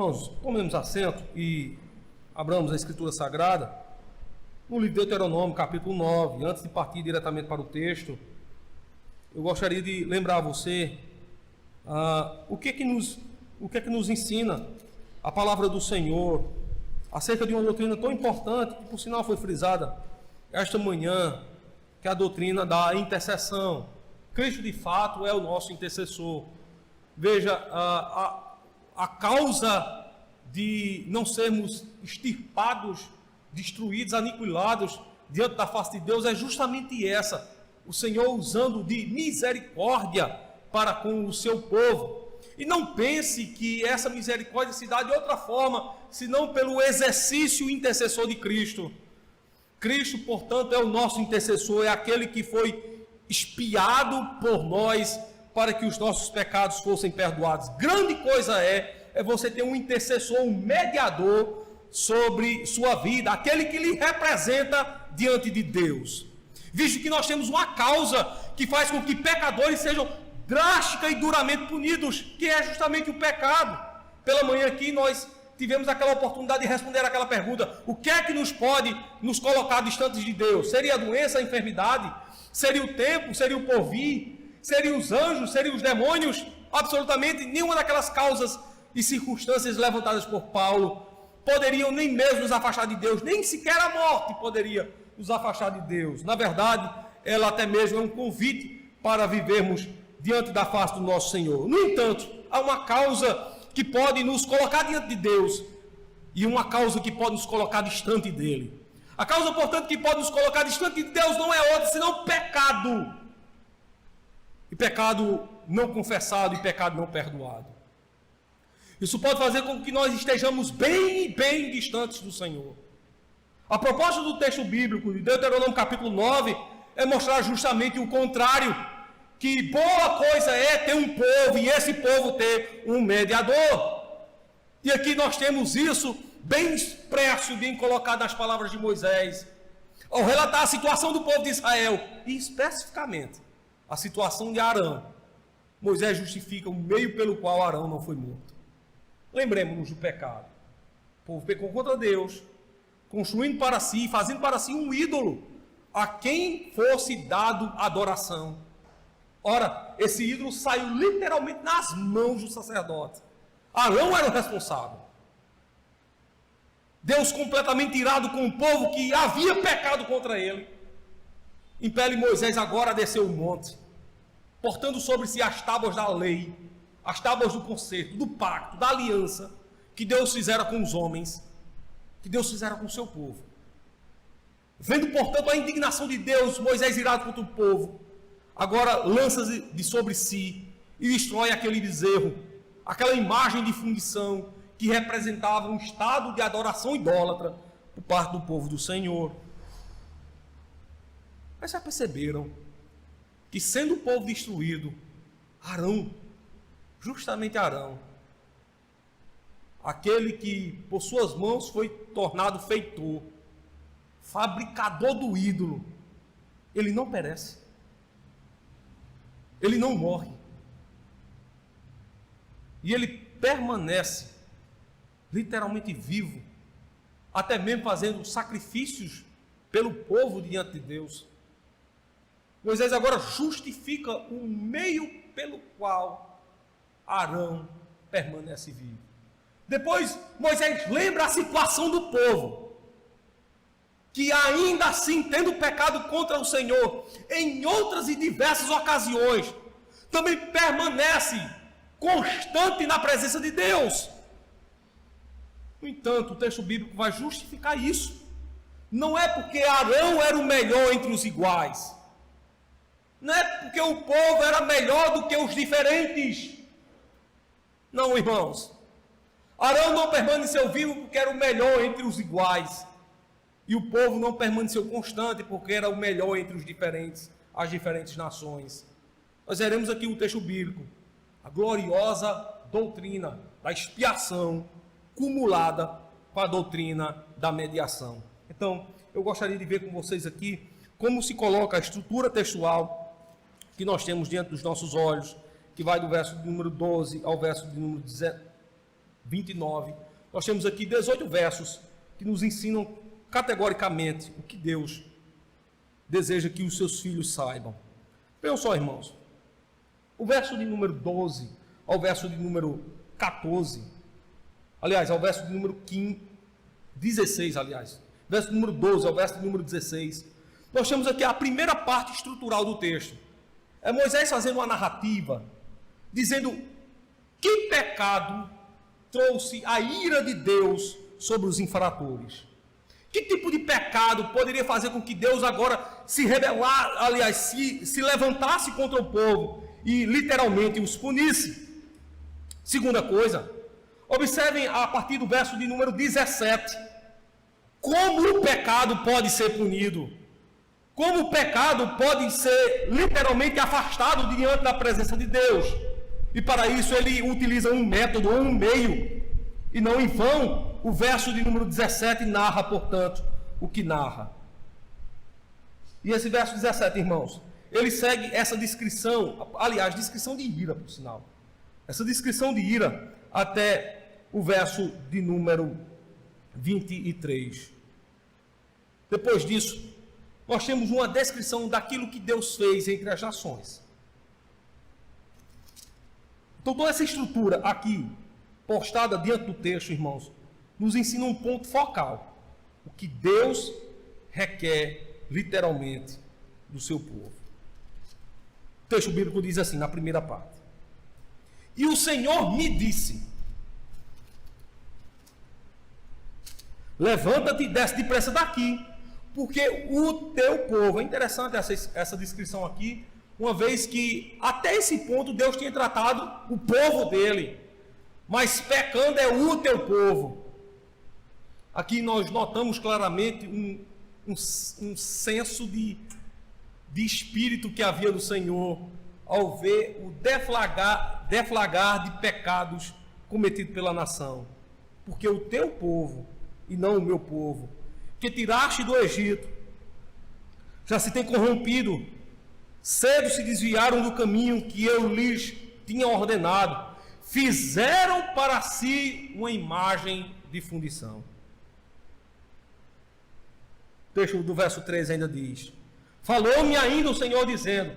Irmãos, tomemos assento e abramos a Escritura Sagrada no livro de Deuteronômio, capítulo 9. Antes de partir diretamente para o texto, eu gostaria de lembrar a você o que é que nos ensina a palavra do Senhor acerca de uma doutrina tão importante, que por sinal foi frisada esta manhã, que é a doutrina da intercessão. Cristo de fato é o nosso intercessor. Veja, a causa de não sermos extirpados, destruídos, aniquilados diante da face de Deus é justamente essa: o Senhor usando de misericórdia para com o seu povo. E não pense que essa misericórdia se dá de outra forma, senão pelo exercício intercessor de Cristo. Cristo, portanto, é o nosso intercessor, é aquele que foi expiado por nós para que os nossos pecados fossem perdoados. Grande coisa é você ter um intercessor, um mediador sobre sua vida, aquele que lhe representa diante de Deus. Visto que nós temos uma causa que faz com que pecadores sejam drástica e duramente punidos, que é justamente o pecado. Pela manhã aqui nós tivemos aquela oportunidade de responder aquela pergunta: o que é que nos pode nos colocar distantes de Deus? Seria a doença, a enfermidade? Seria o tempo? Seria o porvir? Seriam os anjos? Seriam os demônios? Absolutamente nenhuma daquelas causas e circunstâncias levantadas por Paulo poderiam nem mesmo nos afastar de Deus, nem sequer a morte poderia nos afastar de Deus. Na verdade, ela até mesmo é um convite para vivermos diante da face do nosso Senhor. No entanto, há uma causa que pode nos colocar diante de Deus e uma causa que pode nos colocar distante dele. A causa, portanto, que pode nos colocar distante de Deus não é outra senão pecado. E pecado não confessado e pecado não perdoado. Isso pode fazer com que nós estejamos bem distantes do Senhor. A proposta do texto bíblico de Deuteronômio capítulo 9 é mostrar justamente o contrário, que boa coisa é ter um povo e esse povo ter um mediador. E aqui nós temos isso bem expresso e bem colocado nas palavras de Moisés, ao relatar a situação do povo de Israel, e especificamente a situação de Arão. Moisés justifica o meio pelo qual Arão não foi morto. Lembremos-nos do pecado. O povo pecou contra Deus, construindo para si, fazendo para si um ídolo, a quem fosse dado adoração. Ora, esse ídolo saiu literalmente nas mãos do sacerdote. Arão era o responsável. Deus, completamente irado com o povo que havia pecado contra ele, impele Moisés agora a descer o monte, portando sobre si as tábuas da lei, as tábuas do concerto, do pacto, da aliança que Deus fizera com os homens, que Deus fizera com o seu povo. Vendo, portanto, a indignação de Deus, Moisés irado contra o povo, agora lança-se de sobre si e destrói aquele bezerro, aquela imagem de fundição que representava um estado de adoração idólatra por parte do povo do Senhor. Mas já perceberam que, sendo o povo destruído, Arão, justamente Arão, aquele que por suas mãos foi tornado feitor, fabricador do ídolo, ele não perece, ele não morre, e ele permanece literalmente vivo, até mesmo fazendo sacrifícios pelo povo diante de Deus. Moisés agora justifica o meio pelo qual Arão permanece vivo. Depois, Moisés lembra a situação do povo, que ainda assim, tendo pecado contra o Senhor, em outras e diversas ocasiões, também permanece constante na presença de Deus. No entanto, o texto bíblico vai justificar isso. Não é porque Arão era o melhor entre os iguais, não é porque o povo era melhor do que os diferentes. Não, irmãos. Arão não permaneceu vivo porque era o melhor entre os iguais, e o povo não permaneceu constante porque era o melhor entre os diferentes, as diferentes nações. Nós veremos aqui o texto bíblico, a gloriosa doutrina da expiação cumulada com a doutrina da mediação. Então, eu gostaria de ver com vocês aqui como se coloca a estrutura textual que nós temos diante dos nossos olhos, que vai do verso de número 12 ao verso de número 29, nós temos aqui 18 versos que nos ensinam categoricamente o que Deus deseja que os seus filhos saibam. Vejam só, irmãos, o verso de número 12 ao verso de número 14, aliás, ao verso de número 15, 16, aliás, verso de número 12 ao verso de número 16, nós temos aqui a primeira parte estrutural do texto. É Moisés fazendo uma narrativa, dizendo que pecado trouxe a ira de Deus sobre os infratores. Que tipo de pecado poderia fazer com que Deus agora se rebelar, aliás, se levantasse contra o povo e literalmente os punisse? Segunda coisa, observem a partir do verso de número 17, como o pecado pode ser punido. Como o pecado pode ser literalmente afastado diante da presença de Deus. E para isso ele utiliza um método ou um meio. E não em vão, o verso de número 17 narra, portanto, o que narra. E esse verso 17, irmãos, ele segue essa descrição, aliás, descrição de ira, por sinal. Essa descrição de ira até o verso de número 23. Depois disso, nós temos uma descrição daquilo que Deus fez entre as nações. Então, toda essa estrutura aqui, postada diante do texto, irmãos, nos ensina um ponto focal. O que Deus requer, literalmente, do seu povo. O texto bíblico diz assim, na primeira parte. E o Senhor me disse: levanta-te e desce depressa daqui, porque o teu povo... É interessante essa descrição aqui, uma vez que até esse ponto Deus tinha tratado o povo dele, mas pecando é o teu povo. Aqui nós notamos claramente um senso de espírito que havia do Senhor ao ver o deflagrar de pecados cometidos pela nação. Porque o teu povo, e não o meu povo, que tiraste do Egito, já se tem corrompido, cedo se desviaram do caminho que eu lhes tinha ordenado, fizeram para si uma imagem de fundição. O texto do verso 13 ainda diz: falou-me ainda o Senhor dizendo: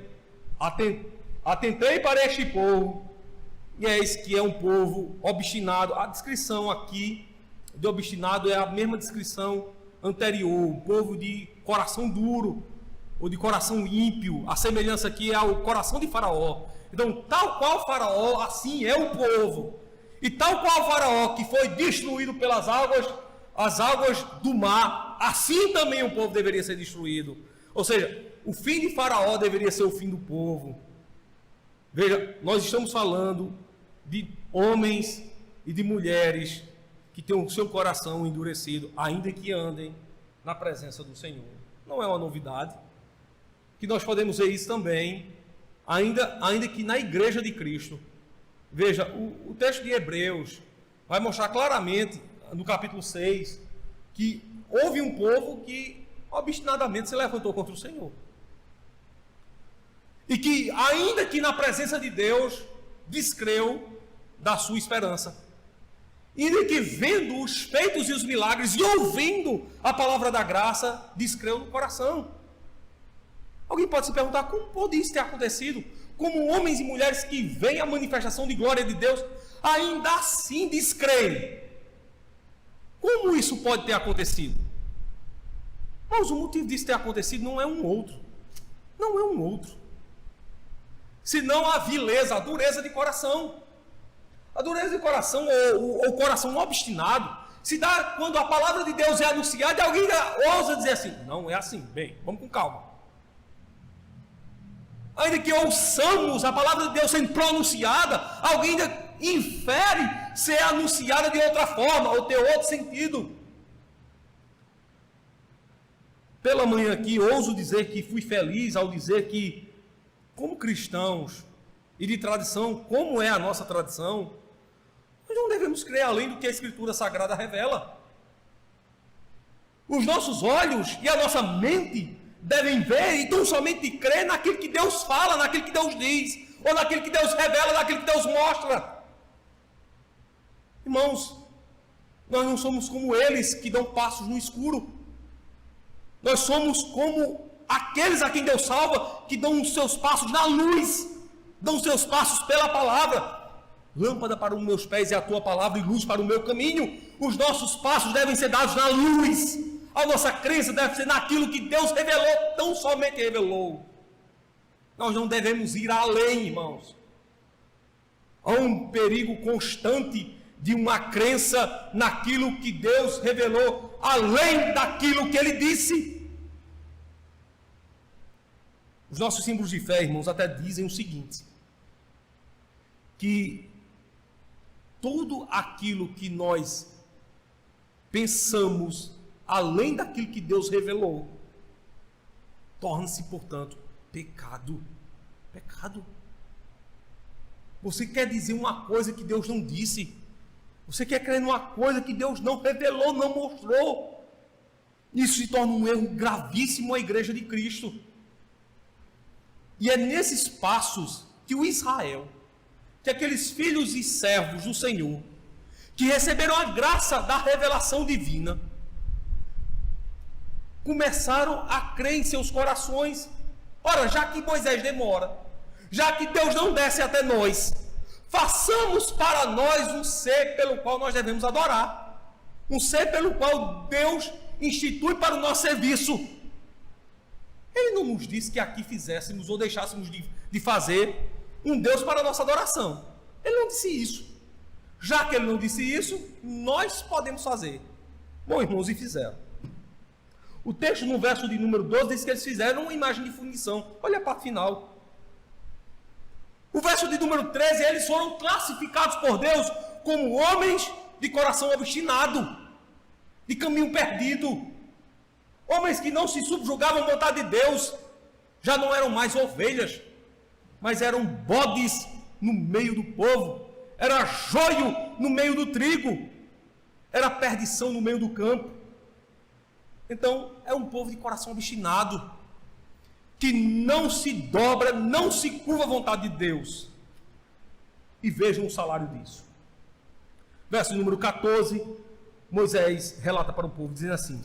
atentei para este povo, e eis que é um povo obstinado. A descrição aqui de obstinado é a mesma descrição anterior, um povo de coração duro, ou de coração ímpio. A semelhança aqui é ao coração de Faraó. Então, tal qual Faraó, assim é o povo. E tal qual Faraó, que foi destruído pelas águas, as águas do mar, assim também o povo deveria ser destruído. Ou seja, o fim de Faraó deveria ser o fim do povo. Veja, nós estamos falando de homens e de mulheres que têm o seu coração endurecido, ainda que andem na presença do Senhor. Não é uma novidade, que nós podemos ver isso também, ainda que na igreja de Cristo. Veja, o texto de Hebreus vai mostrar claramente, no capítulo 6, que houve um povo que obstinadamente se levantou contra o Senhor. E que, ainda que na presença de Deus, descreu da sua esperança. E que, vendo os feitos e os milagres e ouvindo a palavra da graça, descreu no coração. Alguém pode se perguntar: como pode isso ter acontecido? Como homens e mulheres que veem a manifestação de glória de Deus, ainda assim descreem. Como isso pode ter acontecido? Mas o motivo disso ter acontecido não é um outro. Não é um outro. Senão a vileza, a dureza de coração. A dureza de coração, ou o coração obstinado, se dá quando a palavra de Deus é anunciada e alguém ousa dizer assim: não é assim, bem, vamos com calma. Ainda que ouçamos a palavra de Deus sendo pronunciada, alguém ainda infere ser anunciada de outra forma, ou ter outro sentido. Pela manhã aqui, ouso dizer que fui feliz ao dizer que, como cristãos, e de tradição, como é a nossa tradição, nós não devemos crer além do que a Escritura Sagrada revela. Os nossos olhos e a nossa mente devem ver e tão somente crer naquilo que Deus fala, naquilo que Deus diz, ou naquilo que Deus revela, naquilo que Deus mostra. Irmãos, nós não somos como eles que dão passos no escuro. Nós somos como aqueles a quem Deus salva, que dão os seus passos na luz, dão os seus passos pela palavra. Lâmpada para os meus pés é a tua palavra e luz para o meu caminho. Os nossos passos devem ser dados na luz. A nossa crença deve ser naquilo que Deus revelou, tão somente revelou. Nós não devemos ir além, irmãos. Há um perigo constante de uma crença naquilo que Deus revelou, além daquilo que Ele disse. Os nossos símbolos de fé, irmãos, até dizem o seguinte, que tudo aquilo que nós pensamos, além daquilo que Deus revelou, torna-se, portanto, pecado. Pecado. Você quer dizer uma coisa que Deus não disse. Você quer crer numa coisa que Deus não revelou, não mostrou. Isso se torna um erro gravíssimo à igreja de Cristo. E é nesses passos que o Israel, que aqueles filhos e servos do Senhor, que receberam a graça da revelação divina, começaram a crer em seus corações. Ora, já que Moisés demora, já que Deus não desce até nós, façamos para nós um ser pelo qual nós devemos adorar, um ser pelo qual Deus institui para o nosso serviço. Ele não nos disse que aqui fizéssemos ou deixássemos de fazer um Deus para a nossa adoração. Ele não disse isso. Já que ele não disse isso, nós podemos fazer. Bom, irmãos, e fizeram. O texto no verso de número 12 diz que eles fizeram uma imagem de fundição. Olha a parte final. O verso de número 13, eles foram classificados por Deus como homens de coração obstinado, de caminho perdido, homens que não se subjugavam à vontade de Deus, já não eram mais ovelhas, mas eram bodes no meio do povo, era joio no meio do trigo, era perdição no meio do campo. Então, é um povo de coração obstinado, que não se dobra, não se curva à vontade de Deus. E vejam o salário disso. Verso número 14, Moisés relata para o povo, dizendo assim: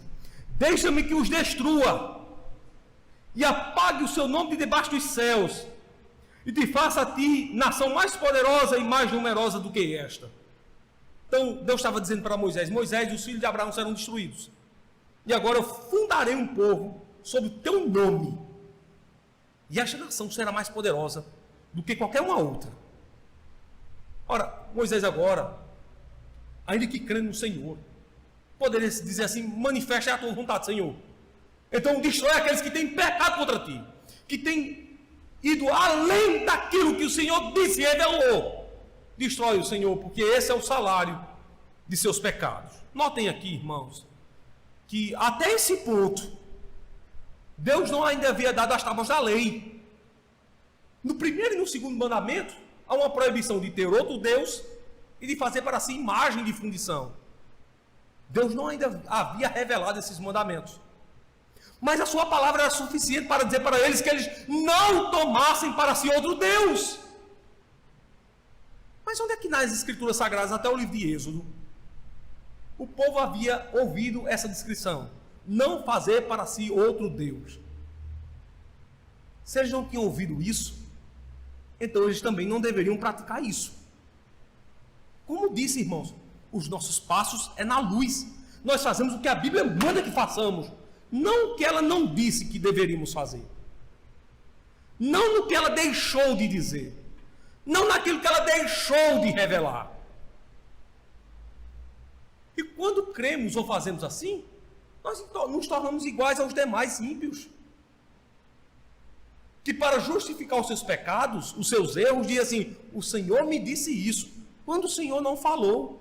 deixa-me que os destrua, e apague o seu nome de debaixo dos céus, e te faça a ti nação mais poderosa e mais numerosa do que esta. Então, Deus estava dizendo para Moisés: Moisés, os filhos de Abraão serão destruídos, e agora eu fundarei um povo sob o teu nome, e esta nação será mais poderosa do que qualquer uma outra. Ora, Moisés agora, ainda que crendo no Senhor, poderia dizer assim: manifesta a tua vontade, Senhor. Então destrói aqueles que têm pecado contra ti, que têm ido além daquilo que o Senhor disse e revelou. Destrói o Senhor, porque esse é o salário de seus pecados. Notem aqui, irmãos, que até esse ponto Deus não ainda havia dado as tábuas da lei. No primeiro e no segundo mandamento, há uma proibição de ter outro Deus e de fazer para si imagem de fundição. Deus não ainda havia revelado esses mandamentos. Mas a sua palavra era suficiente para dizer para eles que eles não tomassem para si outro Deus. Mas onde é que nas Escrituras Sagradas, até o livro de Êxodo, o povo havia ouvido essa descrição? Não fazer para si outro Deus. Se eles não tinham ouvido isso, então eles também não deveriam praticar isso. Como disse, irmãos, os nossos passos é na luz. Nós fazemos o que a Bíblia manda que façamos, não o que ela não disse que deveríamos fazer, não no que ela deixou de dizer, não naquilo que ela deixou de revelar. E quando cremos ou fazemos assim, nós nos tornamos iguais aos demais ímpios, que para justificar os seus pecados, os seus erros, dizem assim: o Senhor me disse isso, quando o Senhor não falou.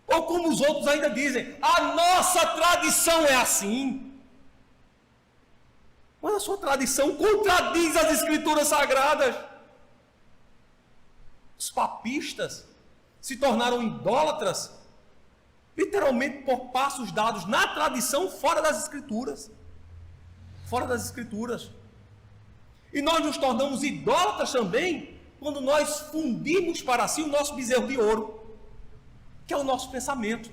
Ou como os outros ainda dizem: a nossa tradição é assim. Mas a sua tradição contradiz as Escrituras Sagradas. Os papistas se tornaram idólatras, literalmente por passos dados na tradição, fora das Escrituras. Fora das Escrituras. E nós nos tornamos idólatras também, quando nós fundimos para si o nosso bezerro de ouro, que é o nosso pensamento,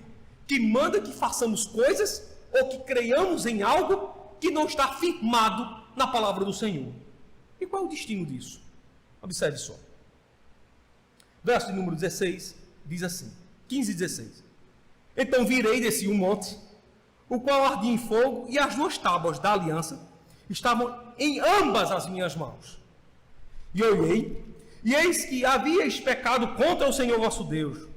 que manda que façamos coisas ou que creiamos em algo que não está firmado na palavra do Senhor. E qual é o destino disso? Observe só. Verso de número 16 diz assim, 15 e 16. Então virei e desci um monte, o qual ardia em fogo, e as 2 tábuas da aliança estavam em ambas as minhas mãos. E olhei, e eis que havíeis pecado contra o Senhor vosso Deus.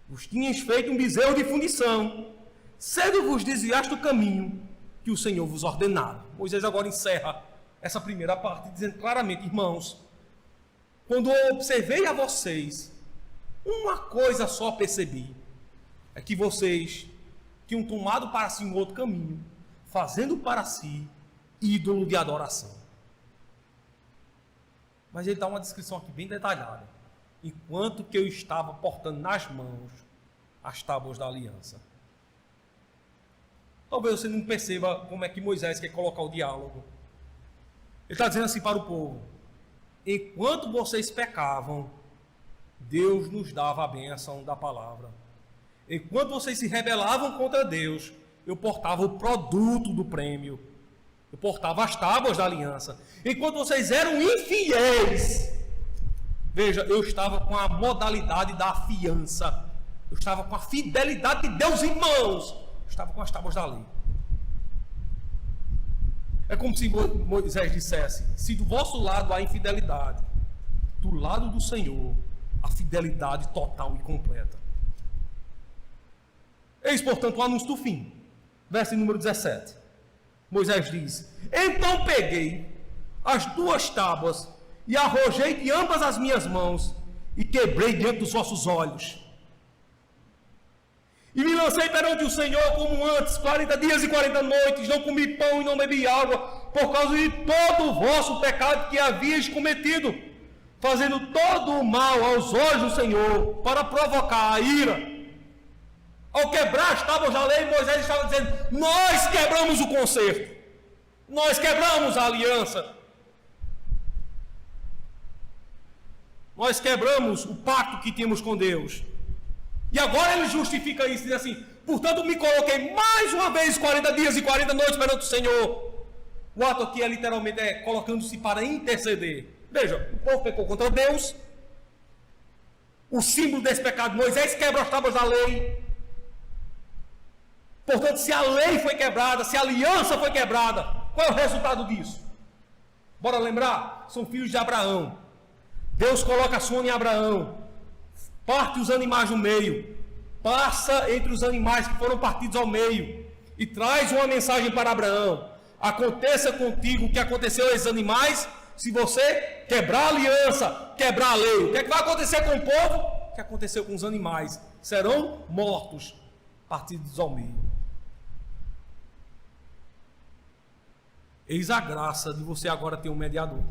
Vos tinhas feito um bezerro de fundição, cedo vos desviaste do caminho que o Senhor vos ordenara. Moisés agora encerra essa primeira parte, dizendo claramente, irmãos, quando eu observei a vocês, uma coisa só percebi, é que vocês tinham tomado para si um outro caminho, fazendo para si ídolo de adoração. Mas ele dá uma descrição aqui bem detalhada. Enquanto que eu estava portando nas mãos as tábuas da aliança. Talvez você não perceba como é que Moisés quer colocar o diálogo. Ele está dizendo assim para o povo, enquanto vocês pecavam, Deus nos dava a bênção da palavra. Enquanto vocês se rebelavam contra Deus, eu portava o produto do prêmio. Eu portava as tábuas da aliança. Enquanto vocês eram infiéis, veja, eu estava com a modalidade da fiança. Eu estava com a fidelidade de Deus em mãos. Eu estava com as tábuas da lei. É como se Moisés dissesse, se do vosso lado há infidelidade, do lado do Senhor, a fidelidade total e completa. Eis, portanto, o anúncio do fim. Verso número 17. Moisés diz, então peguei as 2 tábuas e arrojei de ambas as minhas mãos e quebrei diante dos vossos olhos. E me lancei perante o Senhor como antes, 40 dias e 40 noites, não comi pão e não bebi água, por causa de todo o vosso pecado que havíeis cometido, fazendo todo o mal aos olhos do Senhor, para provocar a ira. Ao quebrar as tábuas da lei, Moisés estava dizendo, nós quebramos o concerto, nós quebramos a aliança, nós quebramos o pacto que tínhamos com Deus. E agora ele justifica isso, diz assim, portanto me coloquei mais uma vez 40 dias e 40 noites perante o Senhor. O ato aqui é literalmente colocando-se para interceder. Veja, o povo pecou contra Deus, o símbolo desse pecado, Moisés quebra as tábuas da lei. Portanto, se a lei foi quebrada, se a aliança foi quebrada, qual é o resultado disso? Bora lembrar? São filhos de Abraão. Deus coloca a sua em Abraão, parte os animais no meio, passa entre os animais que foram partidos ao meio e traz uma mensagem para Abraão. Aconteça contigo o que aconteceu a esses animais, se você quebrar a aliança, quebrar a lei. O que é que vai acontecer com o povo? O que aconteceu com os animais? Serão mortos, partidos ao meio. Eis a graça de você agora ter um mediador.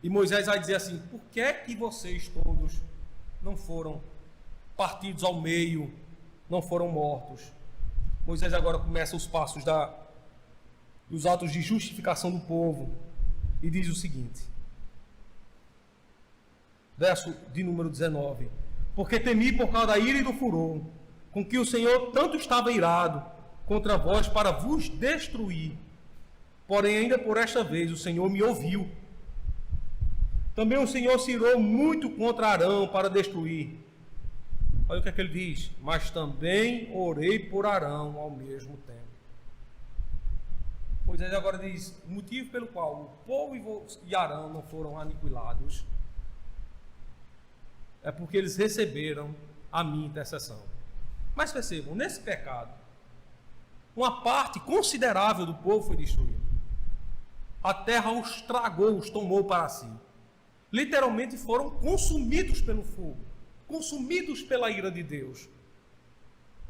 E Moisés vai dizer assim, por que é que vocês todos não foram partidos ao meio, não foram mortos? Moisés agora começa os passos dos atos de justificação do povo e diz o seguinte, verso de número 19, porque temi por causa da ira e do furor, com que o Senhor tanto estava irado contra vós para vos destruir, porém ainda por esta vez o Senhor me ouviu. Também o Senhor se irou muito contra Arão para destruir. Olha o que é que ele diz, mas também orei por Arão ao mesmo tempo. Moisés agora diz, o motivo pelo qual o povo e Arão não foram aniquilados é porque eles receberam a minha intercessão. Mas percebam, nesse pecado, uma parte considerável do povo foi destruída. A terra os tragou, os tomou para si. Literalmente foram consumidos pelo fogo, consumidos pela ira de Deus.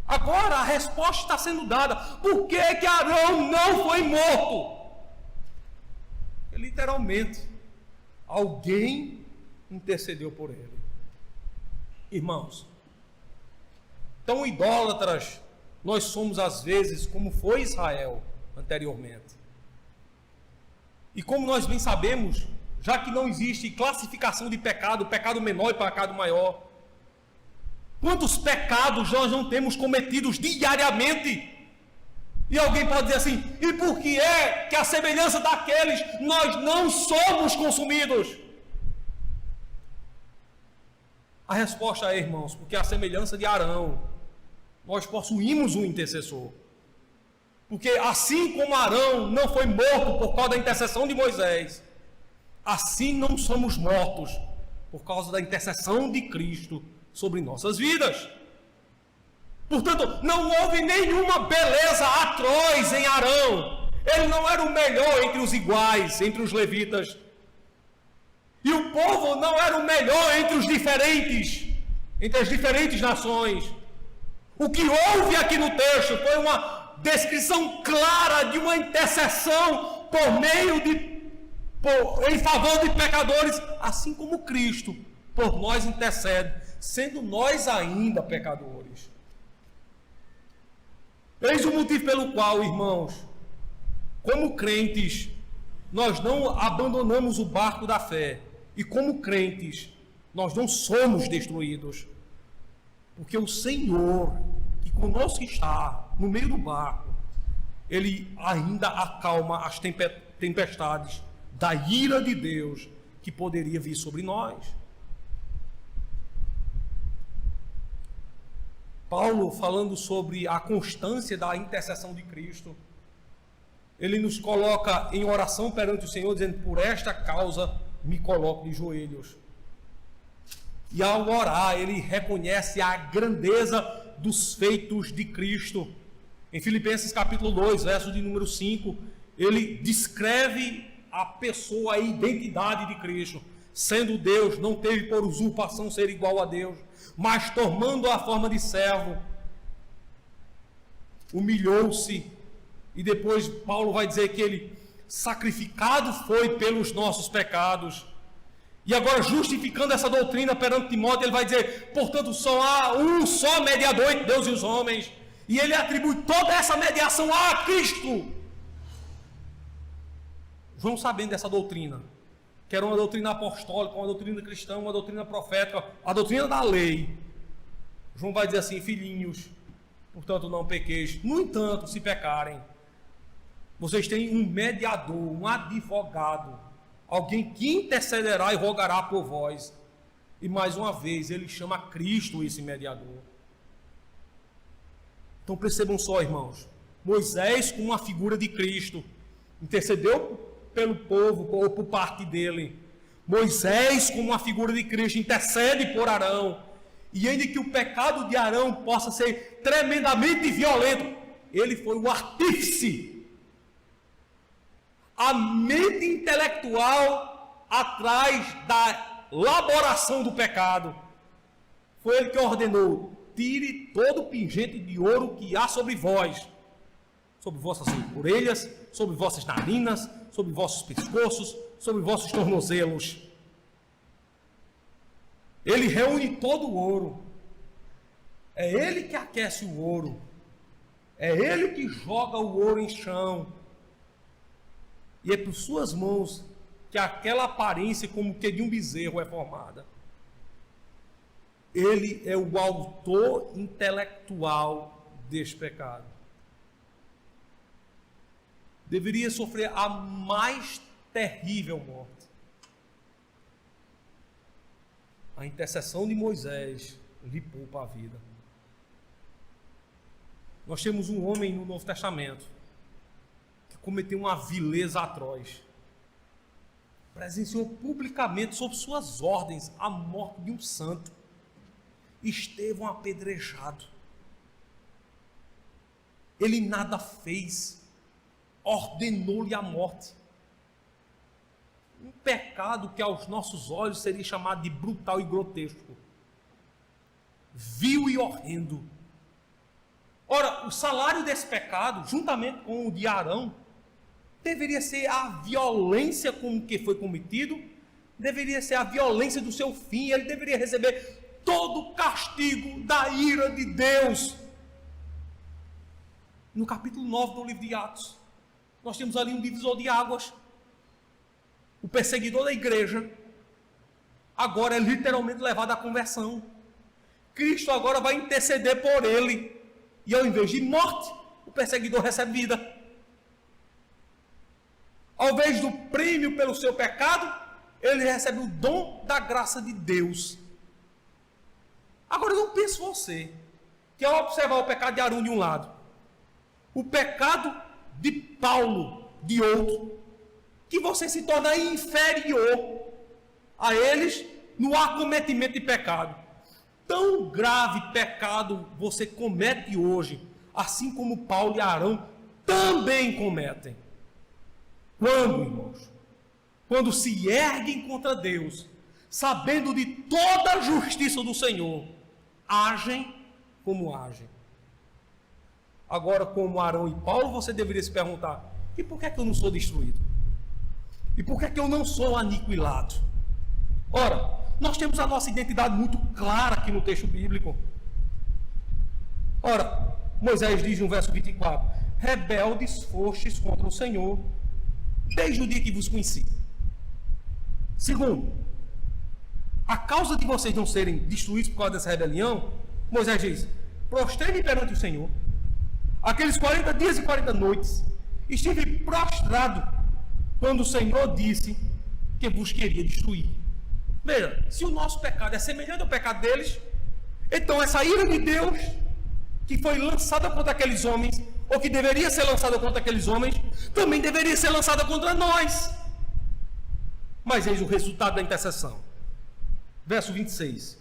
Agora a resposta está sendo dada. Por que que Arão não foi morto? Porque, literalmente, alguém intercedeu por ele. Irmãos, tão idólatras nós somos às vezes como foi Israel anteriormente. E como nós bem sabemos, já que não existe classificação de pecado, pecado menor e pecado maior, quantos pecados nós não temos cometidos diariamente? E alguém pode dizer assim: e por que é que a semelhança daqueles nós não somos consumidos? A resposta é, irmãos, porque a semelhança de Arão, nós possuímos um intercessor. Porque assim como Arão não foi morto por causa da intercessão de Moisés, assim não somos mortos por causa da intercessão de Cristo sobre nossas vidas. Portanto, não houve nenhuma beleza atroz em Arão. Ele não era o melhor entre os iguais, entre os levitas. E o povo não era o melhor entre os diferentes, entre as diferentes nações. O que houve aqui no texto foi uma descrição clara de uma intercessão em favor de pecadores, assim como Cristo por nós intercede, sendo nós ainda pecadores. Eis o motivo pelo qual, irmãos, como crentes, nós não abandonamos o barco da fé. E como crentes, nós não somos destruídos. Porque o Senhor, que conosco está, no meio do barco, Ele ainda acalma as tempestades da ira de Deus que poderia vir sobre nós. Paulo, falando sobre a constância da intercessão de Cristo, ele nos coloca em oração perante o Senhor, dizendo: por esta causa me coloco de joelhos. E ao orar, ele reconhece a grandeza dos feitos de Cristo. Em Filipenses capítulo 2, verso de número 5, ele descreve a pessoa, a identidade de Cristo. Sendo Deus, não teve por usurpação ser igual a Deus, mas tomando a forma de servo, humilhou-se. E depois Paulo vai dizer que ele sacrificado foi pelos nossos pecados. E agora, justificando essa doutrina perante Timóteo, ele vai dizer: portanto, só há um só mediador entre Deus e os homens. E ele atribui toda essa mediação a Cristo. João, sabendo dessa doutrina, que era uma doutrina apostólica, uma doutrina cristã, uma doutrina profética, a doutrina da lei, João vai dizer assim: filhinhos, portanto não pequeis. No entanto, se pecarem, vocês têm um mediador, um advogado, alguém que intercederá e rogará por vós. E mais uma vez, ele chama Cristo esse mediador. Então percebam só, irmãos, Moisés, com uma figura de Cristo, intercedeu pelo povo, ou por parte dele. Moisés, como uma figura de Cristo, intercede por Arão. E ainda que o pecado de Arão possa ser tremendamente violento, ele foi o artífice, a mente intelectual atrás da elaboração do pecado. Foi ele que ordenou: tire todo o pingente de ouro que há sobre vós, sobre vossas orelhas, sobre vossas narinas, sobre vossos pescoços, sobre vossos tornozelos. Ele reúne todo o ouro. É ele que aquece o ouro. É ele que joga o ouro em chão. E é por suas mãos que aquela aparência como que de um bezerro é formada. Ele é o autor intelectual deste pecado. Deveria sofrer a mais terrível morte. A intercessão de Moisés lhe poupa a vida. Nós temos um homem no Novo Testamento que cometeu uma vileza atroz. Presenciou publicamente, sob suas ordens, a morte de um santo. Estevão apedrejado. Ele nada fez, ordenou-lhe a morte. Um pecado que aos nossos olhos seria chamado de brutal e grotesco, vil e horrendo. Ora, o salário desse pecado, juntamente com o de Arão, deveria ser a violência com que foi cometido, deveria ser a violência do seu fim. Ele deveria receber todo o castigo da ira de Deus. No capítulo 9 do livro de Atos, nós temos ali um divisor de águas. o perseguidor da igreja, agora é literalmente levado à conversão. Cristo agora vai interceder por ele. E ao invés de morte, o perseguidor recebe vida. Ao invés do prêmio pelo seu pecado, ele recebe o dom da graça de Deus. Agora não pense você, que ao observar o pecado de Arão de um lado, o pecado de Paulo de outro, que você se torna inferior a eles no acometimento de pecado. Tão grave pecado você comete hoje, assim como Paulo e Arão também cometem. Quando, irmãos? Quando se erguem contra Deus, sabendo de toda a justiça do Senhor, agem como agem. Agora, como Arão e Paulo, você deveria se perguntar: e por que é que eu não sou destruído? E por que é que eu não sou aniquilado? Ora, nós temos a nossa identidade muito clara aqui no texto bíblico. Ora, Moisés diz no verso 24: rebeldes fostes contra o Senhor, desde o dia que vos conheci. Segundo, a causa de vocês não serem destruídos por causa dessa rebelião, Moisés diz: prostrei-me perante o Senhor. Aqueles 40 dias e 40 noites, estive prostrado quando o Senhor disse que vos queria destruir. Veja, se o nosso pecado é semelhante ao pecado deles, então essa ira de Deus, que foi lançada contra aqueles homens, ou que deveria ser lançada contra aqueles homens, também deveria ser lançada contra nós. Mas eis o resultado da intercessão. Verso 26.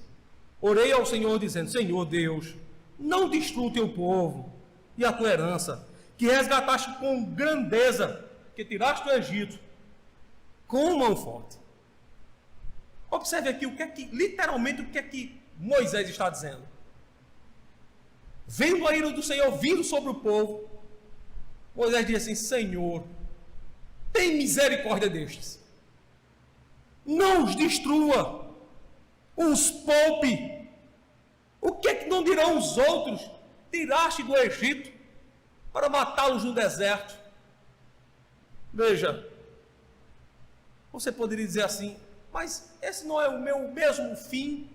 Orei ao Senhor dizendo: Senhor Deus, não destrua o teu povo e a tua herança, que resgataste com grandeza, que tiraste do Egito, com mão forte. Observe aqui literalmente o que é que Moisés está dizendo. Vendo a ira do Senhor vindo sobre o povo, Moisés diz assim: Senhor, tem misericórdia destes. Não os destrua, os poupe. O que é que não dirão os outros? Tiraste do Egito para matá-los no deserto. Veja, você poderia dizer assim: mas esse não é o meu mesmo fim?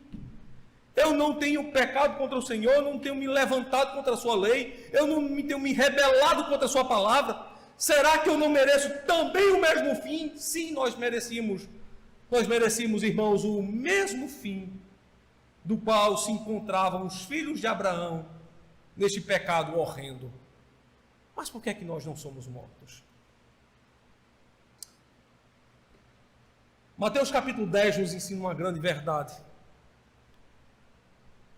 Eu não tenho pecado contra o Senhor, eu não tenho me levantado contra a sua lei, eu não tenho me rebelado contra a sua palavra. Será que eu não mereço também o mesmo fim? Sim, nós merecíamos, irmãos, o mesmo fim do qual se encontravam os filhos de Abraão neste pecado horrendo. Mas por que é que nós não somos mortos? Mateus capítulo 10 nos ensina uma grande verdade.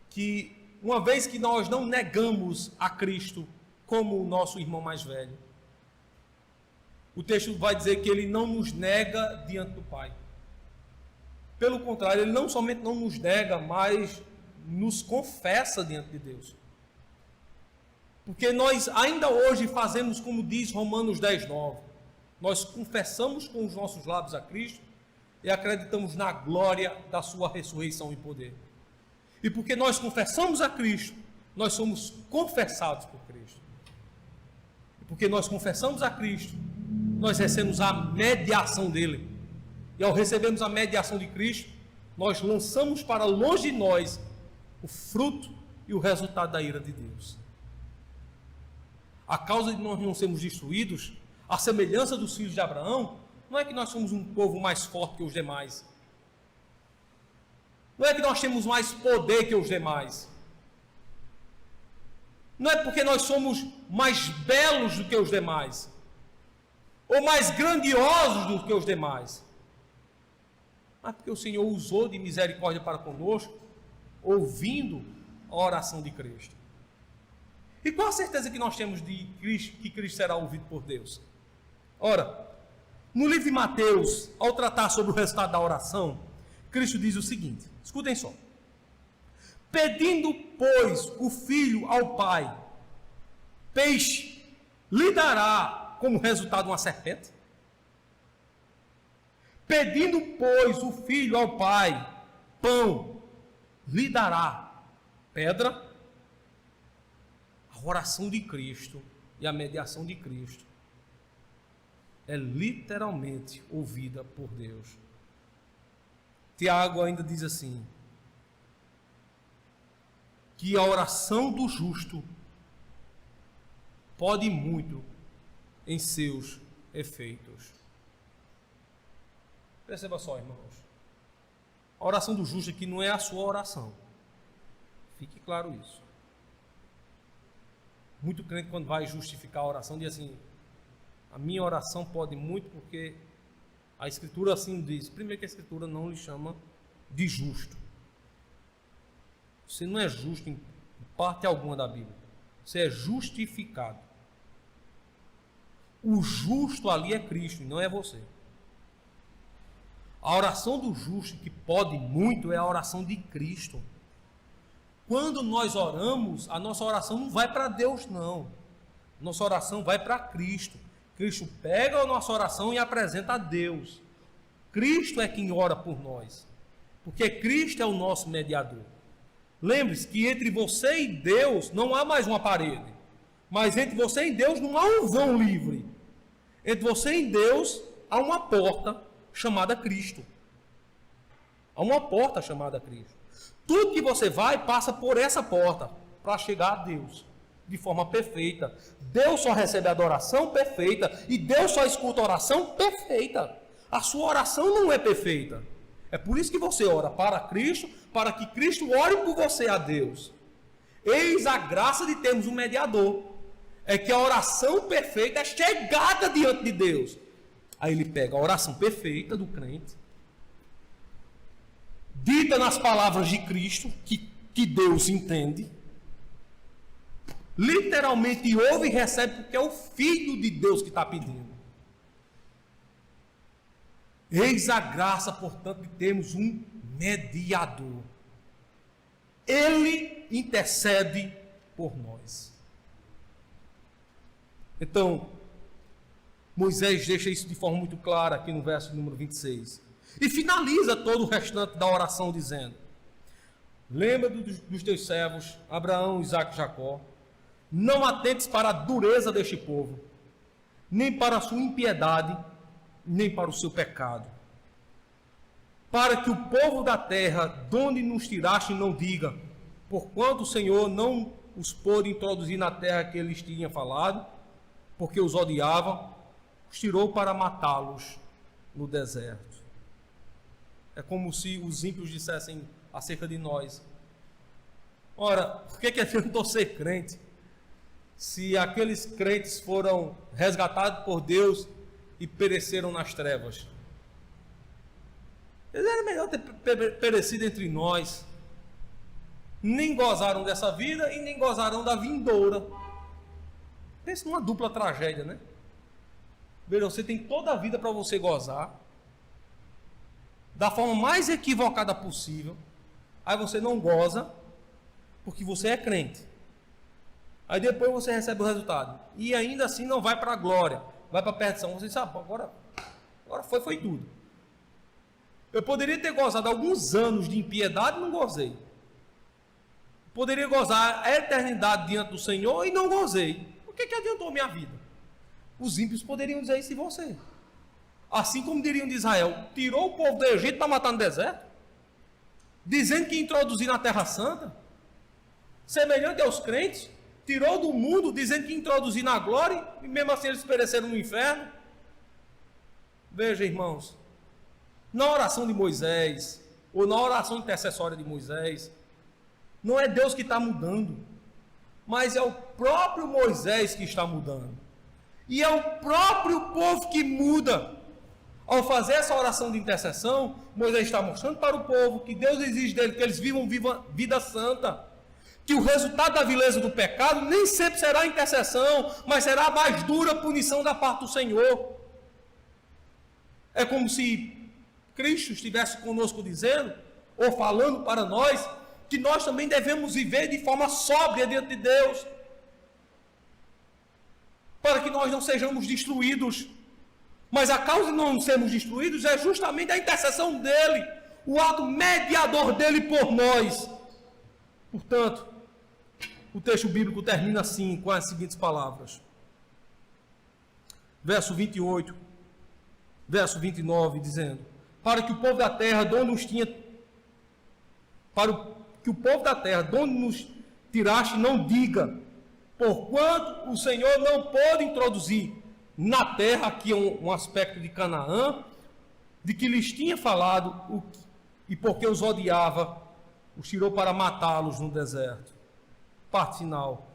Que uma vez que nós não negamos a Cristo como o nosso irmão mais velho, o texto vai dizer que ele não nos nega diante do Pai. Pelo contrário, ele não somente não nos nega, mas nos confessa diante de Deus. Porque nós ainda hoje fazemos como diz Romanos 10:9. Nós confessamos com os nossos lábios a Cristo e acreditamos na glória da sua ressurreição e poder. E porque nós confessamos a Cristo, nós somos confessados por Cristo. E porque nós confessamos a Cristo, nós recebemos a mediação dele. E ao recebermos a mediação de Cristo, nós lançamos para longe de nós o fruto e o resultado da ira de Deus. A causa de nós não sermos destruídos, a semelhança dos filhos de Abraão, não é que nós somos um povo mais forte que os demais. Não é que nós temos mais poder que os demais. Não é porque nós somos mais belos do que os demais, ou mais grandiosos do que os demais. Mas porque o Senhor usou de misericórdia para conosco, ouvindo a oração de Cristo. E qual a certeza que nós temos de que Cristo será ouvido por Deus? Ora, no livro de Mateus, ao tratar sobre o resultado da oração, Cristo diz o seguinte, escutem só: pedindo, pois, o filho ao pai, peixe lhe dará como resultado uma serpente? Pedindo, pois, o filho ao pai, pão, lhe dará pedra? A oração de Cristo e a mediação de Cristo é literalmente ouvida por Deus. Tiago ainda diz assim, que a oração do justo pode muito em seus efeitos. Perceba só, irmãos. A oração do justo aqui não é a sua oração. Fique claro isso. Muito crente, quando vai justificar a oração, diz assim, a minha oração pode muito porque a Escritura assim diz. Primeiro que a Escritura não lhe chama de justo. Você não é justo em parte alguma da Bíblia. Você é justificado. O justo ali é Cristo e não é você. A oração do justo que pode muito é a oração de Cristo. Quando nós oramos, a nossa oração não vai para Deus, não. Nossa oração vai para Cristo. Cristo pega a nossa oração e apresenta a Deus. Cristo é quem ora por nós. Porque Cristo é o nosso mediador. Lembre-se que entre você e Deus não há mais uma parede. Mas entre você e Deus não há um vão livre. Entre você e Deus há uma porta chamada Cristo. Há uma porta chamada Cristo. Tudo que você vai, passa por essa porta para chegar a Deus de forma perfeita. Deus só recebe adoração perfeita e Deus só escuta oração perfeita. A sua oração não é perfeita. É por isso que você ora para Cristo, para que Cristo ore por você a Deus. Eis a graça de termos um mediador. É que a oração perfeita é chegada diante de Deus. Aí ele pega a oração perfeita do crente, dita nas palavras de Cristo, que Deus entende, literalmente ouve e recebe, porque é o Filho de Deus que está pedindo. Eis a graça, portanto, de termos um mediador. Ele intercede por nós. Então, Moisés deixa isso de forma muito clara aqui no verso número 26. E finaliza todo o restante da oração dizendo: lembra dos teus servos, Abraão, Isaque e Jacó. Não atentes para a dureza deste povo, nem para a sua impiedade, nem para o seu pecado. Para que o povo da terra, de onde nos tiraste, não diga, porquanto o Senhor não os pôde introduzir na terra que eles tinham falado, porque os odiava, os tirou para matá-los no deserto. É como se os ímpios dissessem acerca de nós: ora, por que adiantou ser crente, se aqueles crentes foram resgatados por Deus e pereceram nas trevas? Eles era melhor ter perecido entre nós. Nem gozaram dessa vida e nem gozarão da vindoura. Pensa numa dupla tragédia, né? Veja, você tem toda a vida para você gozar, da forma mais equivocada possível. Aí você não goza, porque você é crente. Aí depois você recebe o resultado. E ainda assim não vai para a glória, vai para a perdição. Você sabe, agora foi tudo. Eu poderia ter gozado alguns anos de impiedade e não gozei. Poderia gozar a eternidade diante do Senhor e não gozei. O que adiantou minha vida? Os ímpios poderiam dizer isso de você. Assim como diriam de Israel: tirou o povo do Egito para matar no deserto, dizendo que introduzir na Terra Santa. Semelhante aos crentes, tirou do mundo, dizendo que introduzir na glória, e mesmo assim eles pereceram no inferno. Veja, irmãos, na oração de Moisés, ou na oração intercessória de Moisés, não é Deus que está mudando, mas é o próprio Moisés que está mudando. E é o próprio povo que muda. Ao fazer essa oração de intercessão, Moisés está mostrando para o povo que Deus exige dele que eles vivam vida santa. Que o resultado da vileza do pecado nem sempre será a intercessão, mas será a mais dura punição da parte do Senhor. É como se Cristo estivesse conosco dizendo, ou falando para nós, que nós também devemos viver de forma sóbria diante de Deus, para que nós não sejamos destruídos. Mas a causa de não sermos destruídos é justamente a intercessão dele, o ato mediador dele por nós. Portanto, o texto bíblico termina assim, com as seguintes palavras. Verso 28 verso 29, dizendo: para que o povo da terra, de onde nos tinha, que o povo da terra, de onde nos tiraste, não diga, porquanto o Senhor não pôde introduzir na terra, aqui é um aspecto de Canaã, de que lhes tinha falado, e porque os odiava, os tirou para matá-los no deserto. Parte final.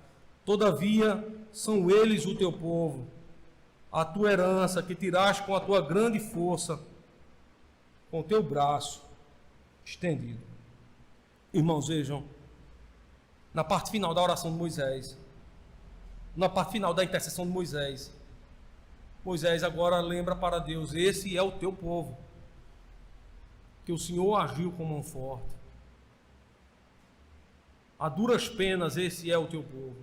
Todavia, são eles o teu povo, a tua herança, que tiraste com a tua grande força, com o teu braço estendido. Irmãos, vejam, na parte final da oração de Moisés, na parte final da intercessão de Moisés, Moisés agora lembra para Deus: esse é o teu povo, que o Senhor agiu com mão forte. A duras penas, esse é o teu povo.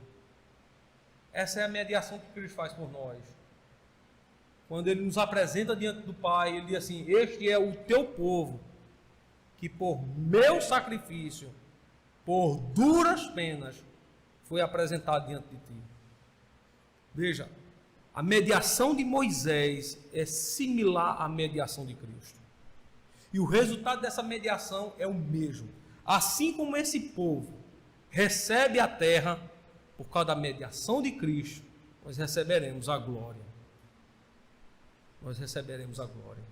Essa é a mediação que Cristo faz por nós. Quando Ele nos apresenta diante do Pai, Ele diz assim: este é o teu povo, que por meu sacrifício, por duras penas, foi apresentado diante de ti. Veja, a mediação de Moisés é similar à mediação de Cristo. E o resultado dessa mediação é o mesmo. Assim como esse povo recebe a terra, por causa da mediação de Cristo, nós receberemos a glória. Nós receberemos a glória.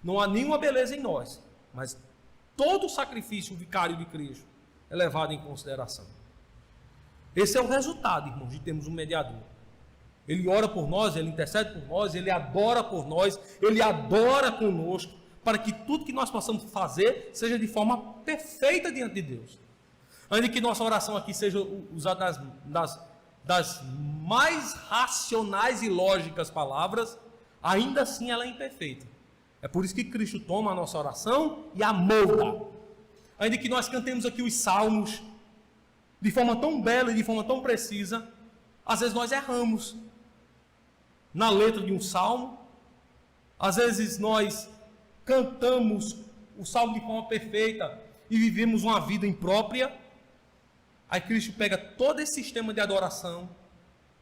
Não há nenhuma beleza em nós, mas todo o sacrifício vicário de Cristo é levado em consideração. Esse é o resultado, irmãos, de termos um mediador. Ele ora por nós, Ele intercede por nós, Ele adora por nós, Ele adora conosco, para que tudo que nós possamos fazer seja de forma perfeita diante de Deus. Ainda que nossa oração aqui seja usada das mais racionais e lógicas palavras, ainda assim ela é imperfeita. É por isso que Cristo toma a nossa oração e a molda. Ainda que nós cantemos aqui os salmos de forma tão bela e de forma tão precisa, às vezes nós erramos na letra de um salmo, às vezes nós cantamos o salmo de forma perfeita e vivemos uma vida imprópria. Aí Cristo pega todo esse sistema de adoração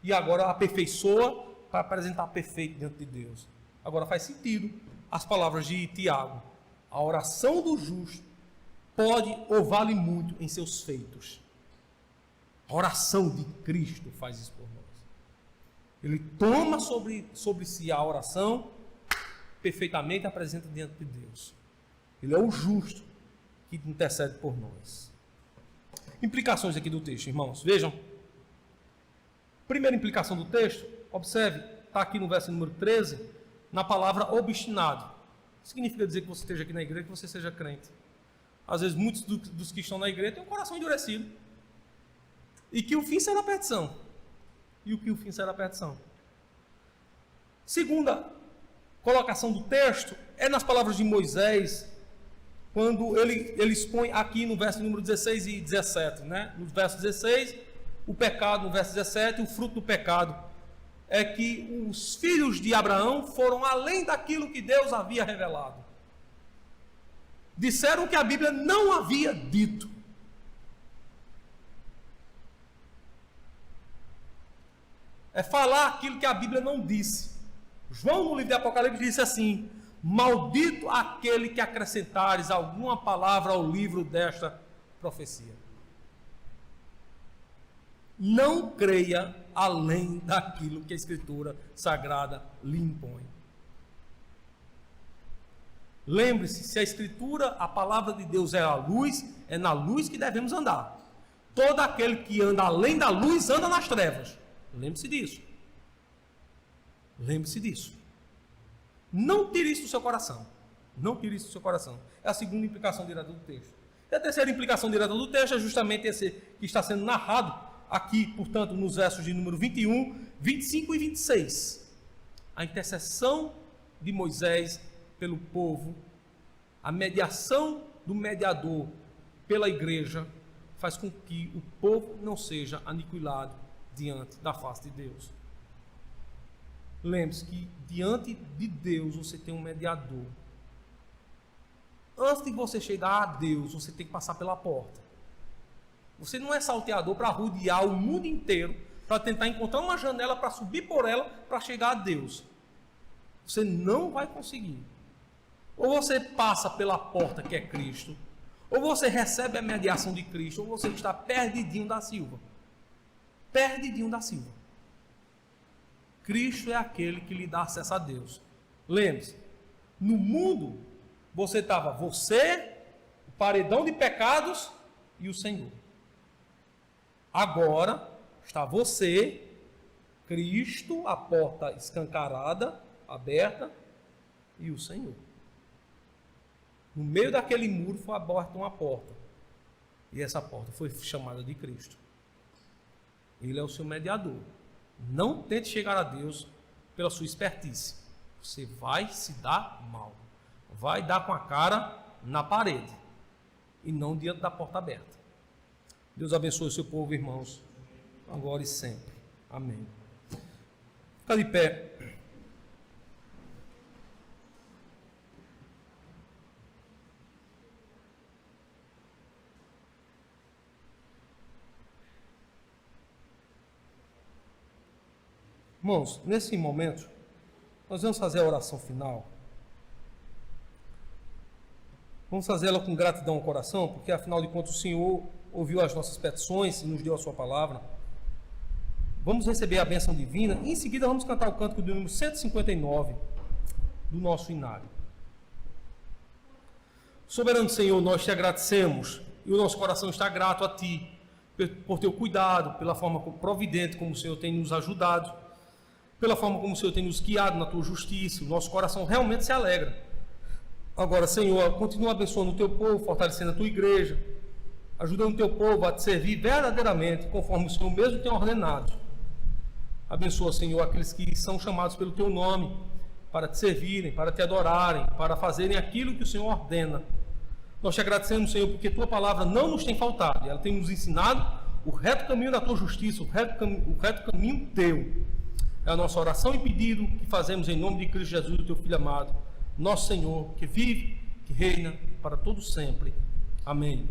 e agora aperfeiçoa para apresentar perfeito diante de Deus. Agora faz sentido as palavras de Tiago: a oração do justo pode ou vale muito em seus feitos. A oração de Cristo faz isso por nós. Ele toma sobre si a oração, perfeitamente apresenta diante de Deus. Ele é o justo que intercede por nós. Implicações aqui do texto, irmãos. Vejam. Primeira implicação do texto, observe, está aqui no verso número 13, na palavra obstinado. Significa dizer que você esteja aqui na igreja, que você seja crente. Às vezes muitos dos que estão na igreja têm um coração endurecido. E que o fim será a perdição. E o que o fim será a perdição. Segunda colocação do texto é nas palavras de Moisés, quando ele expõe aqui no verso número 16 e 17, né? No verso 16, o pecado, no verso 17, o fruto do pecado é que os filhos de Abraão foram além daquilo que Deus havia revelado. Disseram que a Bíblia não havia dito. É falar aquilo que a Bíblia não disse. João, no livro de Apocalipse, disse assim: maldito aquele que acrescentares alguma palavra ao livro desta profecia. Não creia além daquilo que a Escritura Sagrada lhe impõe. Lembre-se, se a Escritura, a palavra de Deus é a luz, é na luz que devemos andar. Todo aquele que anda além da luz, anda nas trevas. Lembre-se disso. Lembre-se disso. Não tire isso do seu coração. Não tire isso do seu coração. É a segunda implicação direta do texto. E a terceira implicação direta do texto é justamente esse que está sendo narrado aqui, portanto, nos versos de número 21, 25 e 26. A intercessão de Moisés pelo povo, a mediação do mediador pela igreja, faz com que o povo não seja aniquilado diante da face de Deus. Lembre-se que diante de Deus você tem um mediador. Antes de você chegar a Deus, você tem que passar pela porta. Você não é salteador para rodear o mundo inteiro, para tentar encontrar uma janela para subir por ela, para chegar a Deus. Você não vai conseguir. Ou você passa pela porta que é Cristo, ou você recebe a mediação de Cristo, ou você está perdidinho da Silva. Perdidinho da Silva. Cristo é aquele que lhe dá acesso a Deus. Lembre-se, no mundo, você estava você, o paredão de pecados e o Senhor. Agora, está você, Cristo, a porta escancarada, aberta, e o Senhor. No meio daquele muro foi aberta uma porta. E essa porta foi chamada de Cristo. Ele é o seu mediador. Não tente chegar a Deus pela sua expertise. Você vai se dar mal. Vai dar com a cara na parede. E não diante da porta aberta. Deus abençoe o seu povo, irmãos, agora e sempre. Amém. Fica de pé. Irmãos, nesse momento, nós vamos fazer a oração final. Vamos fazê-la com gratidão ao coração, porque afinal de contas o Senhor ouviu as nossas petições e nos deu a sua palavra. Vamos receber a bênção divina e em seguida vamos cantar o cântico do número 159 do nosso inário. Soberano Senhor, nós te agradecemos e o nosso coração está grato a Ti por teu cuidado, pela forma providente como o Senhor tem nos ajudado, pela forma como o Senhor tem nos guiado na Tua justiça. O nosso coração realmente se alegra. Agora, Senhor, continua abençoando o Teu povo, fortalecendo a Tua igreja, ajudando o Teu povo a Te servir verdadeiramente, conforme o Senhor mesmo tem ordenado. Abençoa, Senhor, aqueles que são chamados pelo Teu nome, para Te servirem, para Te adorarem, para fazerem aquilo que o Senhor ordena. Nós Te agradecemos, Senhor, porque Tua palavra não nos tem faltado, ela tem nos ensinado o reto caminho da Tua justiça, o reto caminho Teu. É a nossa oração e pedido que fazemos em nome de Cristo Jesus, o Teu Filho amado, nosso Senhor, que vive, que reina para todo sempre. Amém.